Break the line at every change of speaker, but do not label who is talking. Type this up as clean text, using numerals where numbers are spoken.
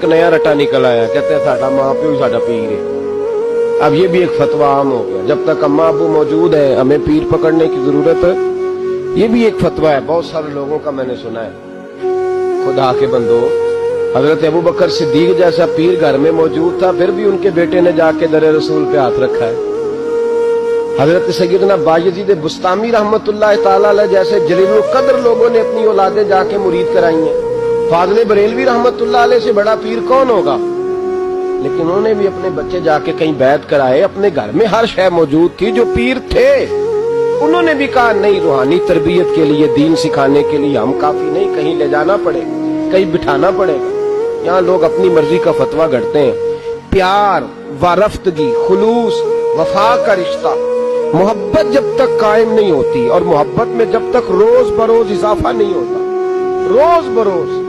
ایک نیا رٹا نکل آیا, کہتے ہیں ساڈا ماں پیو ساڈا پیر ہے. اب یہ بھی ایک فتویٰ عام ہو گیا, جب تک اماں ابو موجود ہے ہمیں پیر پکڑنے کی ضرورت ہے. یہ بھی ایک فتویٰ ہے, بہت سارے لوگوں کا میں نے سنا ہے. خدا کے بندو, حضرت ابو بکر صدیق جیسا پیر گھر میں موجود تھا, پھر بھی ان کے بیٹے نے جا کے در رسول پہ ہاتھ رکھا ہے. حضرت سیدنا بایزید بسطامی رحمت اللہ تعالی علیہ جیسے جلیل القدر لوگوں نے اپنی اولادیں جا کے مرید کرائی ہیں. فاضل بریلوی رحمت اللہ علیہ سے بڑا پیر کون ہوگا؟ لیکن انہوں نے بھی اپنے بچے جا کے کہیں بیعت کرائے. اپنے گھر میں ہر شے موجود تھی, جو پیر تھے انہوں نے بھی کہا نہیں, روحانی تربیت کے لیے, دین سکھانے کے لیے ہم کافی نہیں, کہیں لے جانا پڑے گا, کہیں بٹھانا پڑے گا. یہاں لوگ اپنی مرضی کا فتویٰ گھڑتے ہیں. پیار, وارفتگی, خلوص, وفا کا رشتہ, محبت جب تک قائم نہیں ہوتی, اور محبت میں جب تک روز بروز اضافہ نہیں ہوتا, روز بروز